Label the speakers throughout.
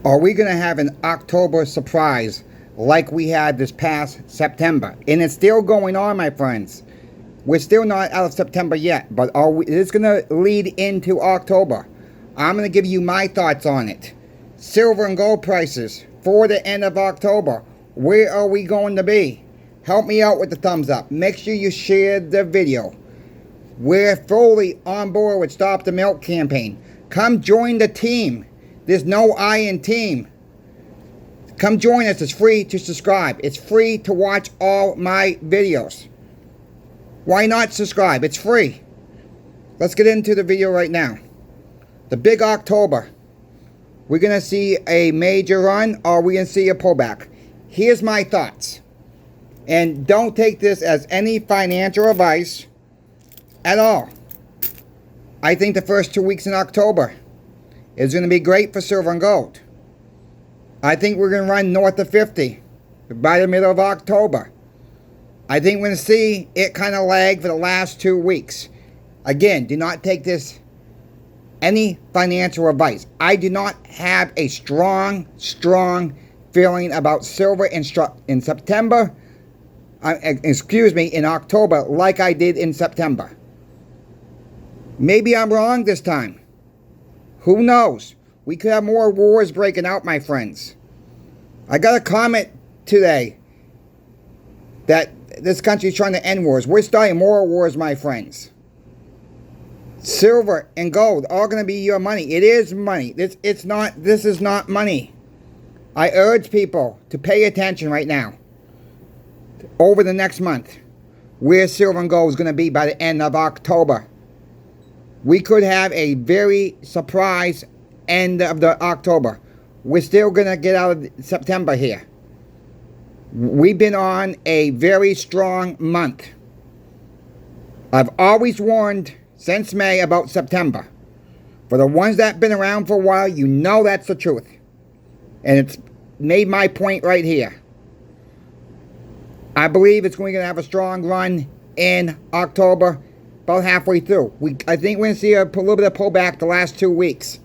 Speaker 1: Are we going to have an October surprise like we had this past September? And it's still going on, my friends. We're still not out of September yet, but it's going to lead into October. I'm going to give you my thoughts on it. Silver and gold prices for the end of October. Where are we going to be? Help me out with the thumbs up. Make sure you share the video. We're fully on board with Stop the Milk campaign. Come join the team. There's no I in team. Come join us. It's free to subscribe. It's free to watch all my videos. Why not subscribe? It's free. Let's get into the video right now. The big October. We're going to see a major run, or we're going to see a pullback. Here's my thoughts. And don't take this as any financial advice at all. I think the first 2 weeks in October is going to be great for silver and gold. I think we're going to run north of 50 by the middle of October. I think we're going to see it kind of lag for the last 2 weeks. Again, do not take this any financial advice. I do not have a strong feeling about silver in September. In October, like I did in September. Maybe I'm wrong this time. Who knows? We could have more wars breaking out, my friends. I got a comment today that this country's trying to end wars. We're starting more wars, my friends. Silver and gold are going to be your money. It is money. This is not money. I urge people to pay attention right now. Over the next month, where silver and gold is going to be by the end of October. We could have a very surprise end of the October. We're still going to get out of September here. We've been on a very strong month. I've always warned since May about September. For the ones that have been around for a while, you know that's the truth. And it's made my point right here. I believe it's going to have a strong run in October, about halfway through. I think we're going to see a little bit of pullback the last 2 weeks.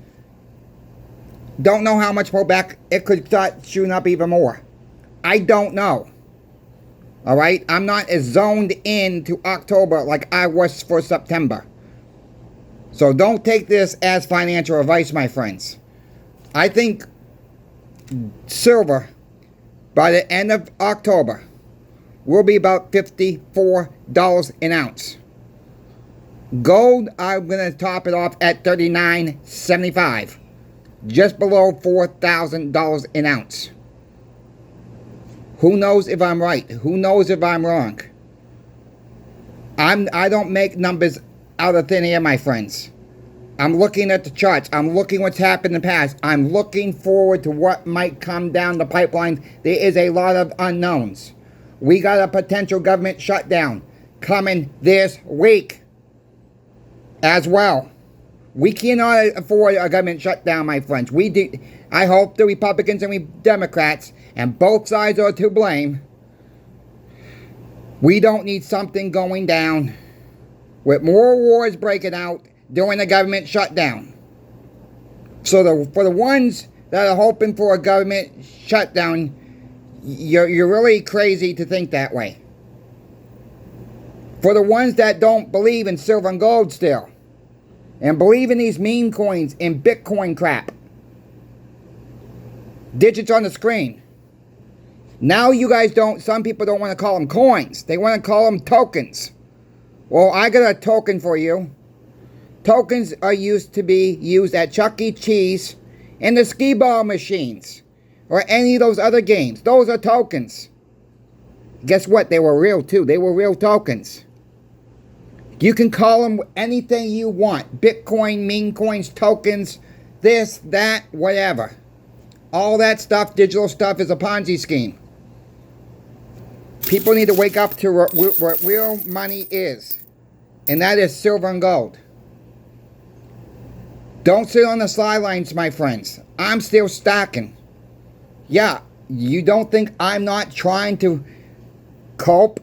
Speaker 1: Don't know how much pullback. It could start shooting up even more. I don't know. Alright? I'm not as zoned into October like I was for September. So don't take this as financial advice, my friends. I think silver, by the end of October, will be about $54 an ounce. Gold, I'm going to top it off at $39.75. Just below $4,000 an ounce. Who knows if I'm right? Who knows if I'm wrong? I don't make numbers out of thin air, my friends. I'm looking at the charts. I'm looking what's happened in the past. I'm looking forward to what might come down the pipeline. There is a lot of unknowns. We got a potential government shutdown coming this week as well. We cannot afford a government shutdown, my friends. I hope the Republicans and we Democrats, and both sides are to blame. We don't need something going down with more wars breaking out during a government shutdown. So for the ones that are hoping for a government shutdown, you're really crazy to think that way. For the ones that don't believe in silver and gold still, and believe in these meme coins and Bitcoin crap, digits on the screen. Now you guys some people don't want to call them coins. They want to call them tokens. Well, I got a token for you. Tokens are used at Chuck E. Cheese and the skee ball machines. Or any of those other games. Those are tokens. Guess what? They were real too. They were real tokens. You can call them anything you want. Bitcoin, meme coins, tokens, this, that, whatever. All that stuff, digital stuff, is a Ponzi scheme. People need to wake up to what real money is. And that is silver and gold. Don't sit on the sidelines, my friends. I'm still stacking. Yeah, you don't think I'm not trying to cope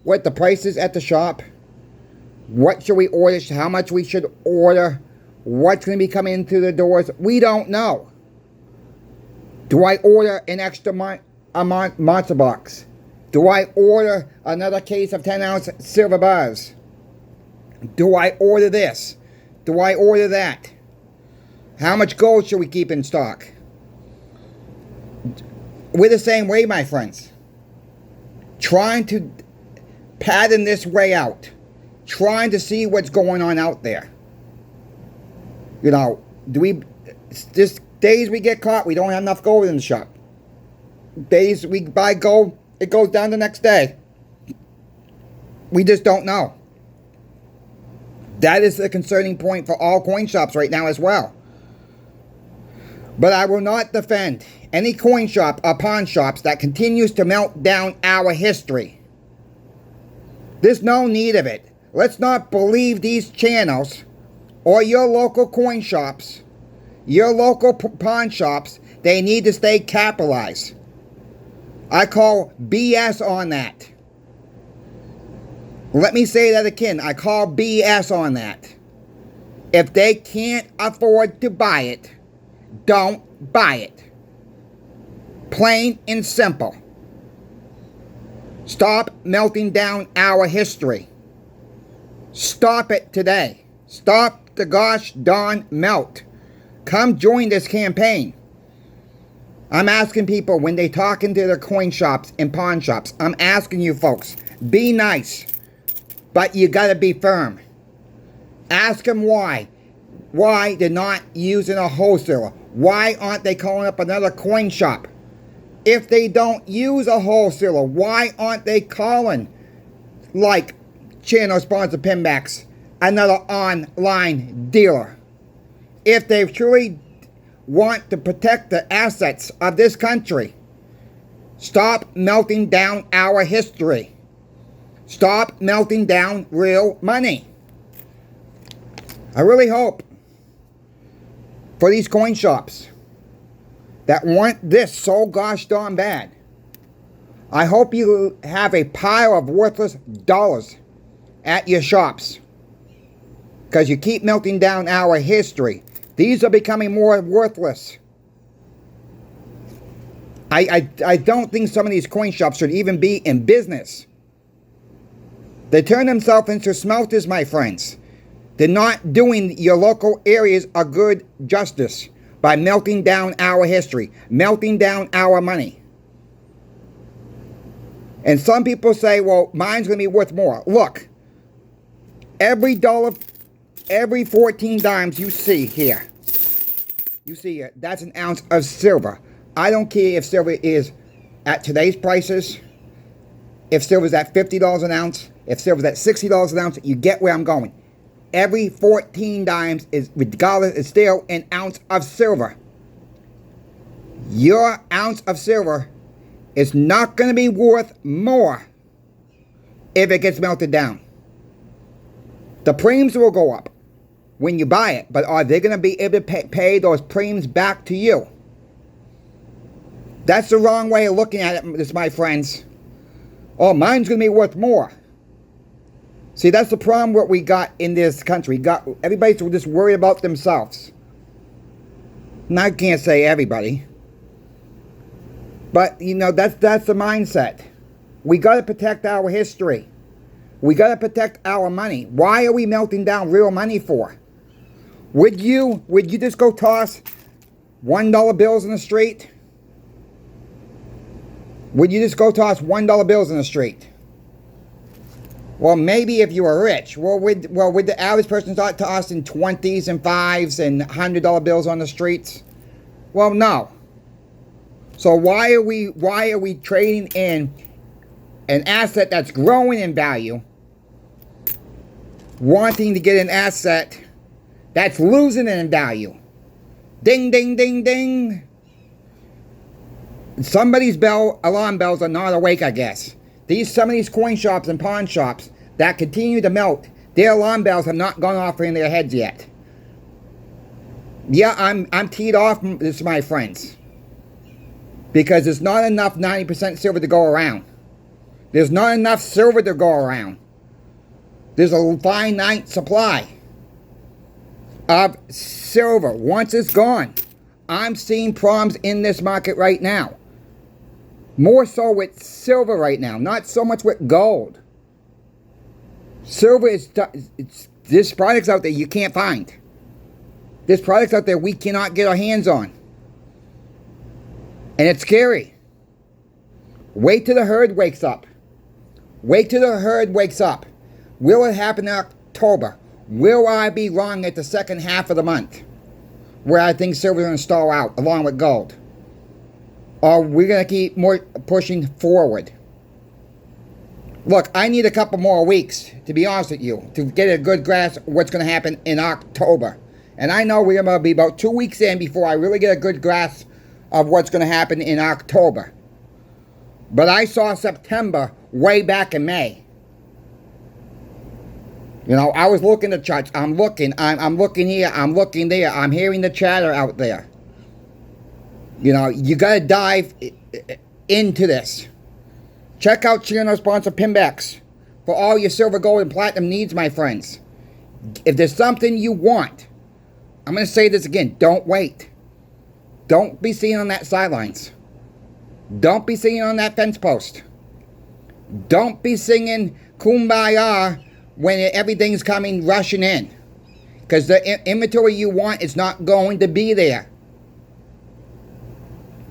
Speaker 1: with the prices at the shop? What should we order? How much we should order? What's going to be coming into the doors? We don't know. Do I order an extra monster box? Do I order another case of 10-ounce silver bars? Do I order this? Do I order that? How much gold should we keep in stock? We're the same way, my friends. Trying to pattern this way out. Trying to see what's going on out there. You know, just days we get caught, we don't have enough gold in the shop. Days we buy gold, it goes down the next day. We just don't know. That is the concerning point for all coin shops right now as well. But I will not defend any coin shop or pawn shops that continues to melt down our history. There's no need of it. Let's not believe these channels or your local coin shops, your local pawn shops. They need to stay capitalized. I call BS on that. Let me say that again. I call BS on that. If they can't afford to buy it, don't buy it. Plain and simple. Stop melting down our history. Stop it today. Stop the gosh darn melt. Come join this campaign. I'm asking people when they talk into their coin shops and pawn shops, I'm asking you folks, be nice, but you gotta be firm. Ask them why. Why they're not using a wholesaler. Why aren't they calling up another coin shop? If they don't use a wholesaler, why aren't they calling, like channel sponsor Pinbacks, another online dealer? If they truly want to protect the assets of this country, stop melting down our history. Stop melting down real money. I really hope for these coin shops that want this so gosh darn bad, I hope you have a pile of worthless dollars at your shops, because you keep melting down our history. These are becoming more worthless. I don't think some of these coin shops should even be in business. They turn themselves into smelters, my friends. They're not doing your local areas a good justice by melting down our history, melting down our money. And some people say, well, mine's going to be worth more. Look, every dollar, every 14 dimes you see here, that's an ounce of silver. I don't care if silver is at today's prices, if silver's at $50 an ounce, if silver's at $60 an ounce, you get where I'm going. Every 14 dimes is, regardless, is still an ounce of silver. Your ounce of silver is not going to be worth more if it gets melted down. The premiums will go up when you buy it, but are they going to be able to pay those premiums back to you? That's the wrong way of looking at it, my friends. Oh, mine's going to be worth more. See, that's the problem what we got in this country. Everybody's just worried about themselves. And I can't say everybody. But, you know, that's the mindset. We got to protect our history. We got to protect our money. Why are we melting down real money for? Would you just go toss $1 bills in the street? Would you just go toss $1 bills in the street? Well, maybe if you were rich. Well, would the average person start tossing 20s and 5s and $100 bills on the streets? Well, no. So why are we trading in an asset that's growing in value, wanting to get an asset that's losing in value? Ding, ding, ding, ding. Somebody's alarm bells are not awake, I guess. Some of these coin shops and pawn shops that continue to melt, their alarm bells have not gone off in their heads yet. Yeah, I'm teed off this, my friends, because there's not enough 90% silver to go around. There's not enough silver to go around. There's a finite supply of silver. Once it's gone, I'm seeing problems in this market right now. More so with silver right now, not so much with gold. Silver is, there's products out there you can't find. There's products out there we cannot get our hands on. And it's scary. Wait till the herd wakes up. Wait till the herd wakes up. Will it happen in October? Will I be wrong at the second half of the month, where I think silver is going to stall out along with gold? Or we're going to keep more pushing forward? Look, I need a couple more weeks, to be honest with you, to get a good grasp of what's going to happen in October. And I know we're going to be about 2 weeks in before I really get a good grasp of what's going to happen in October. But I saw September way back in May. You know, I was looking at the charts. I'm looking here, I'm looking there. I'm hearing the chatter out there. You know, you got to dive into this. Check out channel sponsor Pimbex for all your silver, gold, and platinum needs, my friends. If there's something you want, I'm going to say this again, don't wait. Don't be seen on that sidelines. Don't be singing on that fence post. Don't be singing Kumbaya when everything's coming rushing in. Because the inventory you want is not going to be there.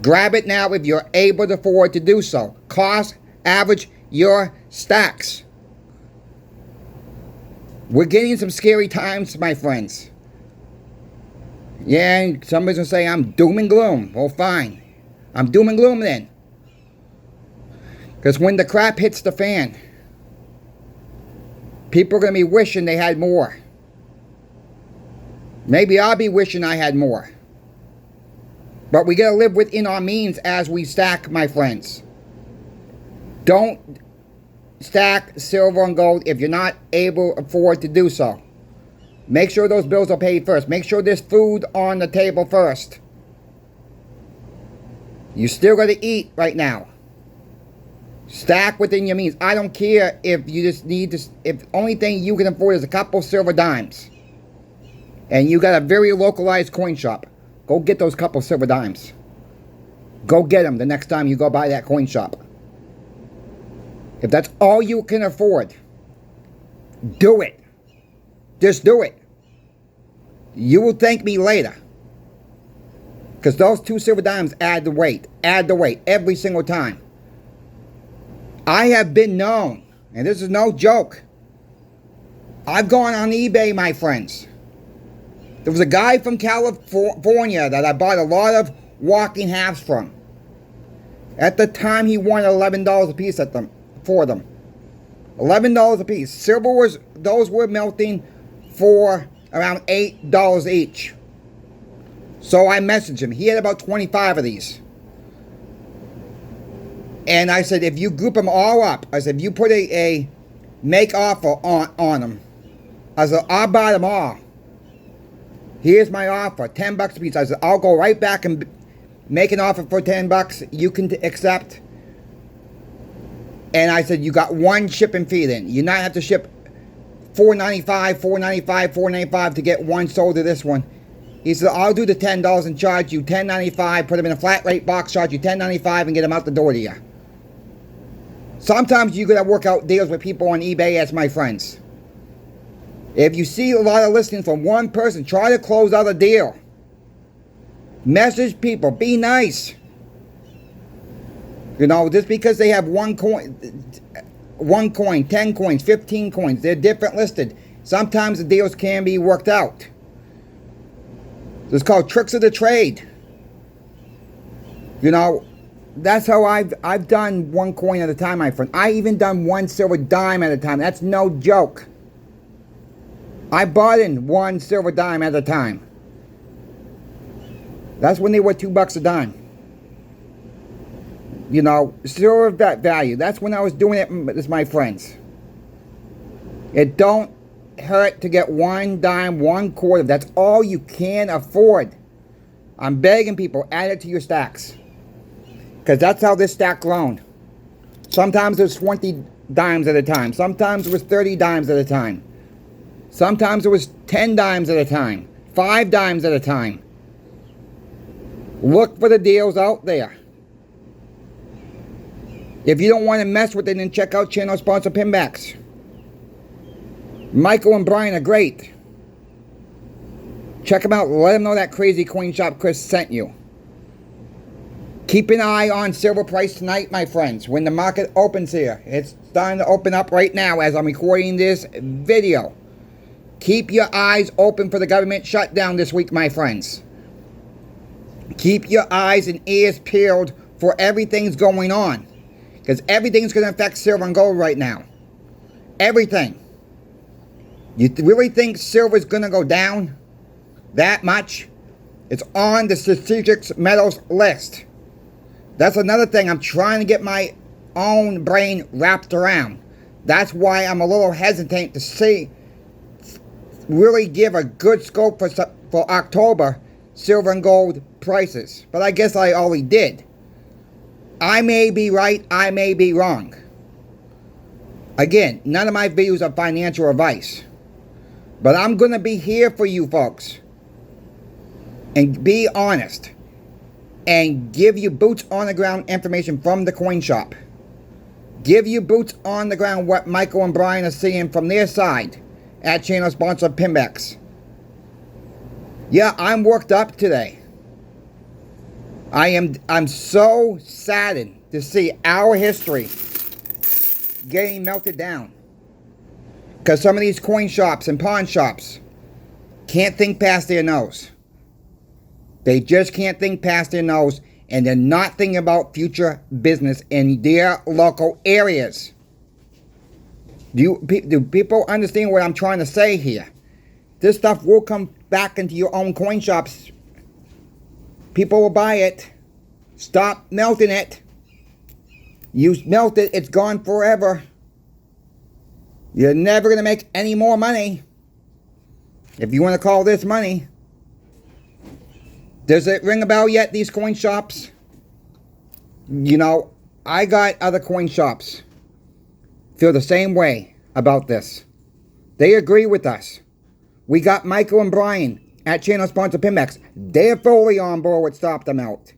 Speaker 1: Grab it now if you're able to afford to do so. Cost average your stacks. We're getting some scary times, my friends. Yeah, somebody's going to say I'm doom and gloom. Well, fine. I'm doom and gloom then. Because when the crap hits the fan, people are going to be wishing they had more. Maybe I'll be wishing I had more. But we got to live within our means as we stack, my friends. Don't stack silver and gold if you're not able to afford to do so. Make sure those bills are paid first. Make sure there's food on the table first. You still got to eat right now. Stack within your means. I don't care if you just need to, if the only thing you can afford is a couple silver dimes. And you got a very localized coin shop. Go get those couple silver dimes. Go get them the next time you go by that coin shop. If that's all you can afford, do it. Just do it. You will thank me later. Because those 2 silver dimes add the weight. Add the weight every single time. I have been known, and this is no joke. I've gone on eBay, my friends. There was a guy from California that I bought a lot of walking halves from. At the time, he wanted $11 a piece for them. $11 a piece. Silver was, those were melting for around $8 each. So I messaged him. He had about 25 of these. And I said, if you group them all up, I said, if you put a make offer on them, I said, I'll buy them all. Here's my offer, $10 a piece. I said, I'll go right back and make an offer for $10 you can accept. And I said, you got one shipping fee then. You not have to ship $4.95, $4.95, $4.95 to get one sold to this one. He said, I'll do the $10 and charge you $10.95, put them in a flat rate box, charge you $10.95 and get them out the door to you. Sometimes you gotta work out deals with people on eBay as my friends. If you see a lot of listings from one person, try to close out a deal. Message people, be nice. You know, just because they have one coin, 10 coins, 15 coins, they're different listed. Sometimes the deals can be worked out. It's called tricks of the trade. You know, that's how I've done one coin at a time, my friend. I even done one silver dime at a time. That's no joke. I bought in one silver dime at a time. That's when they were $2 a dime. You know, silver value. That's when I was doing it with my friends. It don't hurt to get one dime, one quarter. That's all you can afford. I'm begging people, add it to your stacks. Because that's how this stack grown. Sometimes it was 20 dimes at a time. Sometimes it was 30 dimes at a time. Sometimes it was 10 dimes at a time. 5 dimes at a time. Look for the deals out there. If you don't want to mess with it, then check out channel sponsor Pinbacks. Michael and Brian are great. Check them out. Let them know that Crazy Coin Shop Chris sent you. Keep an eye on silver price tonight, my friends. When the market opens here. It's starting to open up right now as I'm recording this video. Keep your eyes open for the government shutdown this week, my friends. Keep your eyes and ears peeled for everything's going on. Because everything's going to affect silver and gold right now. Everything. You really think silver's going to go down that much? It's on the strategic metals list. That's another thing I'm trying to get my own brain wrapped around. That's why I'm a little hesitant to really give a good scope for October silver and gold prices. But I guess I already did. I may be right, I may be wrong. Again, none of my videos are financial advice. But I'm going to be here for you folks. And be honest. And give you boots on the ground information from the coin shop. Give you boots on the ground what Michael and Brian are seeing from their side at channel sponsor Pinbacks. Yeah, I'm worked up today. I'm so saddened to see our history getting melted down. Because some of these coin shops and pawn shops can't think past their nose. They just can't think past their nose, and they're not thinking about future business in their local areas. Do people understand what I'm trying to say here? This stuff will come back into your own coin shops. People will buy it. Stop melting it. You melt it, it's gone forever. You're never going to make any more money. If you want to call this money. Does it ring a bell yet, these coin shops? You know, I got other coin shops feel the same way about this. They agree with us. We got Michael and Brian at channel sponsor Pinbacks. They're fully on board with Stop the Melt.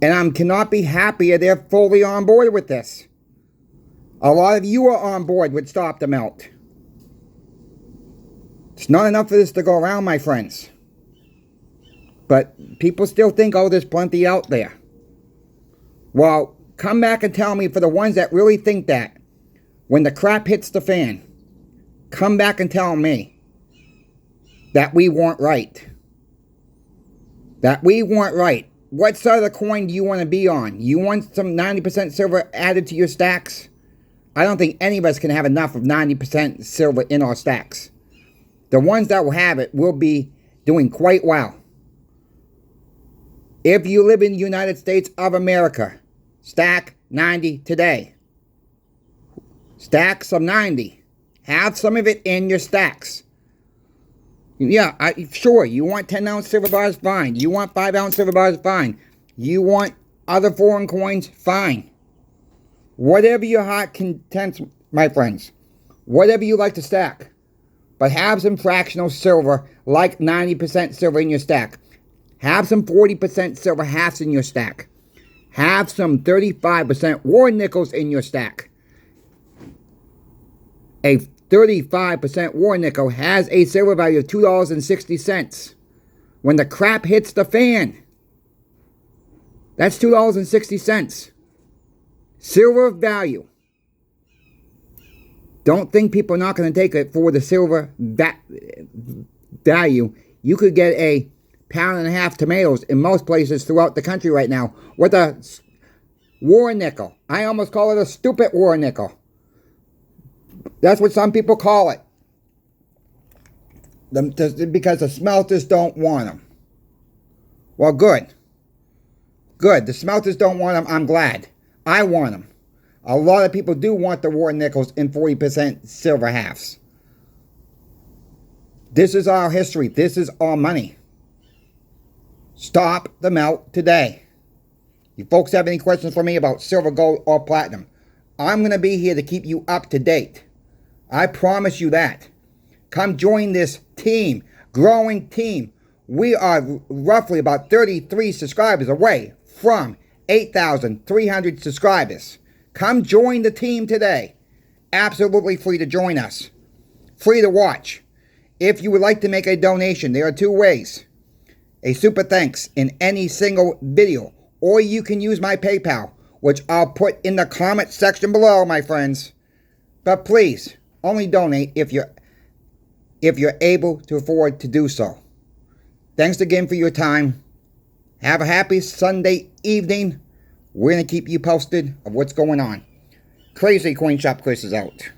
Speaker 1: And I cannot be happier they're fully on board with this. A lot of you are on board with Stop the Melt. It's not enough for this to go around, my friends. But people still think, oh, there's plenty out there. Well, come back and tell me, for the ones that really think that, when the crap hits the fan, come back and tell me that we weren't right. That we weren't right. What side of the coin do you want to be on? You want some 90% silver added to your stacks? I don't think any of us can have enough of 90% silver in our stacks. The ones that will have it will be doing quite well. If you live in the United States of America, stack 90 today. Stack some 90. Have some of it in your stacks. Yeah, sure, you want 10-ounce silver bars, fine. You want 5-ounce silver bars, fine. You want other foreign coins, fine. Whatever your heart contents, my friends. Whatever you like to stack. But have some fractional silver, like 90% silver in your stack. Have some 40% silver halves in your stack. Have some 35% war nickels in your stack. A 35% war nickel has a silver value of $2.60. When the crap hits the fan, that's $2.60. Silver value. Don't think people are not going to take it for the silver value. You could get a £1.50 tomatoes in most places throughout the country right now with a war nickel. I almost call it a stupid war nickel. That's what some people call it. Because the smelters don't want them. Well, good. Good. The smelters don't want them. I'm glad. I want them. A lot of people do want the war nickels in 40% silver halves. This is our history. This is our money. Stop the melt today. You folks have any questions for me about silver, gold, or platinum? I'm going to be here to keep you up to date. I promise you that. Come join this team, growing team. We are roughly about 33 subscribers away from 8,300 subscribers. Come join the team today. Absolutely free to join us. Free to watch. If you would like to make a donation, there are two ways. A super thanks in any single video, or you can use my PayPal, which I'll put in the comment section below, my friends. But please, only donate if you're able to afford to do so. Thanks again for your time. Have a happy Sunday evening. We're going to keep you posted of what's going on. Crazy Coin Shop Chris is out.